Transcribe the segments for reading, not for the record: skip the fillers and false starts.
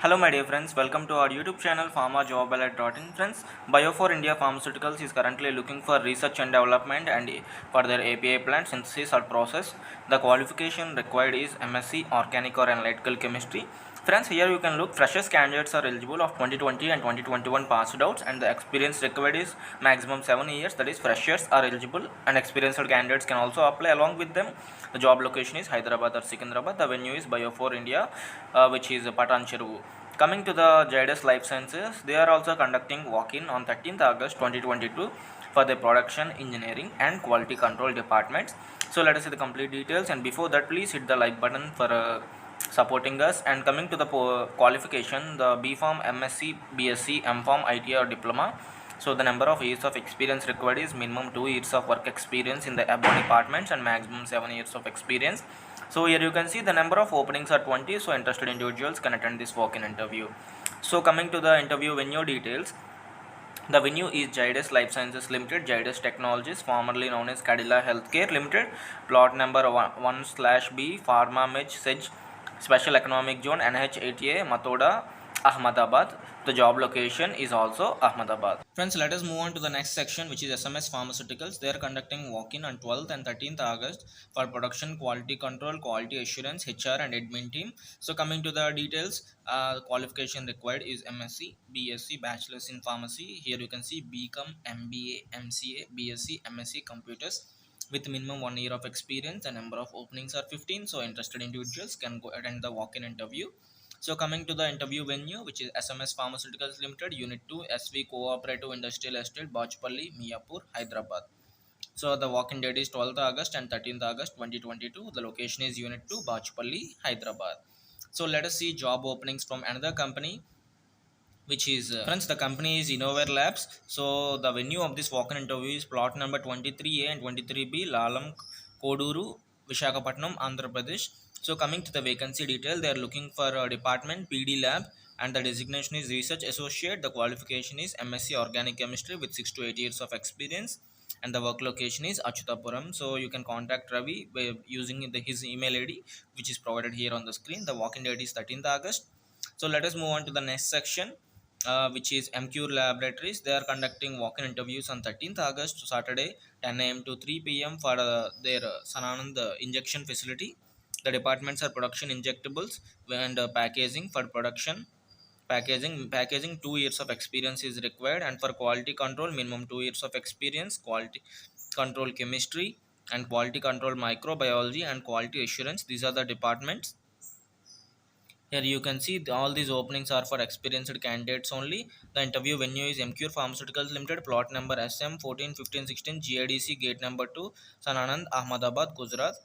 Hello my dear friends, welcome to our YouTube channel pharmajobalert.in. Friends, Bio4 India Pharmaceuticals is currently looking for research and development and for their API plant synthesis or process. The qualification required is M.sc Organic or Analytical Chemistry. Friends, here you can look freshers candidates are eligible of 2020 and 2021 passed outs, and the experience required is maximum 7 years, that is freshers are eligible and experienced candidates can also apply along with them. The job location is Hyderabad or Secunderabad. The venue is Bio4 India, which is Patancheru. Coming to the Zydus Lifesciences, they are also conducting walk-in on 13th August 2022 for the production, engineering and quality control departments. So let us see the complete details, and before that please hit the like button for supporting us. And coming to the qualification, the B.pharm, M.sc, B.sc, M.pharm, ITI or Diploma. So the number of years of experience required is minimum 2 years of work experience in the above departments and maximum 7 years of experience. So here you can see the number of openings are 20, so interested individuals can attend this walk-in interview. So coming to the interview venue details, the venue is Zydus Lifesciences Limited, Zydus Technologies, formerly known as Cadila Healthcare Limited, plot number 1/B, Pharma Mech Sedge, Special Economic Zone, NH80A, Matoda, Ahmedabad. The job location is also Ahmedabad. Friends, let us move on to the next section, which is SMS Pharmaceuticals. They are conducting walk-in on 12th and 13th August for production, quality control, quality assurance, HR and admin team. So coming to the details, qualification required is MSc, BSc, Bachelor's in Pharmacy. Here you can see BCom, MBA, MCA, BSc, MSc Computers with minimum 1 year of experience. The number of openings are 15, so interested individuals can go attend the walk-in interview. So coming to the interview venue, which is SMS Pharmaceuticals Limited, Unit 2, SV Cooperative Industrial Estate, Bachpalli, Miapur, Hyderabad. So the walk-in date is 12th August and 13th August 2022. The location is Unit 2, Bachpalli, Hyderabad. So let us see job openings from another company, which is friends, the company is Innovare Labs. So the venue of this walk-in interview is plot number 23A and 23B, Lalam Koduru, Visakhapatnam, Andhra Pradesh. So coming to the vacancy detail, they are looking for a department PD lab, and the designation is research associate. The qualification is MSc Organic Chemistry with 6 to 8 years of experience, and the work location is Atchutapuram. So you can contact Ravi by using his email ID, which is provided here on the screen. The walk-in date is 13th August. So let us move on to the next section, which is Emcure Laboratories. They are conducting walk-in interviews on 13th August, Saturday, 10 a.m. to 3 p.m. for their Sananand injection facility. The departments are production injectables and packaging. For production packaging 2 years of experience is required, and for quality control minimum 2 years of experience, quality control chemistry and quality control microbiology and quality assurance. These are the departments. Here you can see all these openings are for experienced candidates only. The interview venue is Emcure Pharmaceuticals Limited, plot number SM 14 15 16, GIDC, gate number 2, Sananand, Ahmedabad, Gujarat.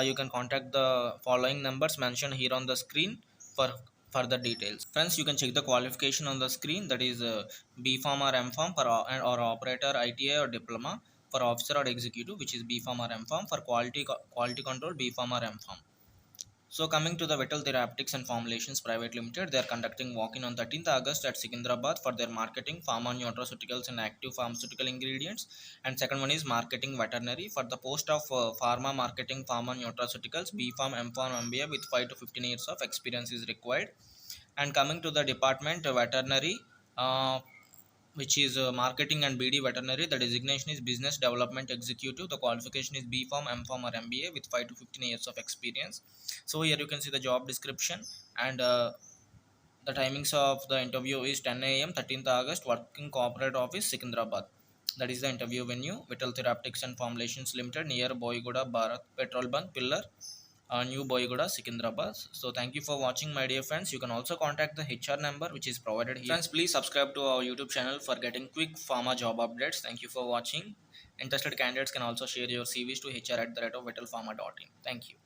You can contact the following numbers mentioned here on the screen for further details. Friends, you can check the qualification on the screen, that is B.pharm or M.pharm for or operator, ITI or Diploma. For officer or executive, which is B.pharm or M.pharm. For quality control, B.pharm or M.pharm. So coming to the Therapeutics and Formulations Private Limited, they are conducting walk-in on 13th August at Secunderabad for their marketing, pharma, nutraceuticals and active pharmaceutical ingredients. And second one is marketing veterinary for the post of pharma marketing, pharma, nutraceuticals, B.pharm, M.pharm, MBA with 5 to 15 years of experience is required. And coming to the department veterinary, which is marketing and BD veterinary. The designation is business development executive. The qualification is B.pharm, M.pharm or MBA with 5 to 15 years of experience. So here you can see the job description, and the timings of the interview is 10 a.m. 13th August, working corporate office, Secunderabad. That is the interview venue, Therapeutics and Formulations Limited, near Boyguda Bharat Petrol Bunk Pillar, New Boyguda, Secunderabad. So thank you for watching, my dear friends. You can also contact the HR number which is provided here. Friends, please subscribe to our YouTube channel for getting quick pharma job updates. Thank you for watching. Interested candidates can also share your CVs to hr@vettelpharma.in. Thank you.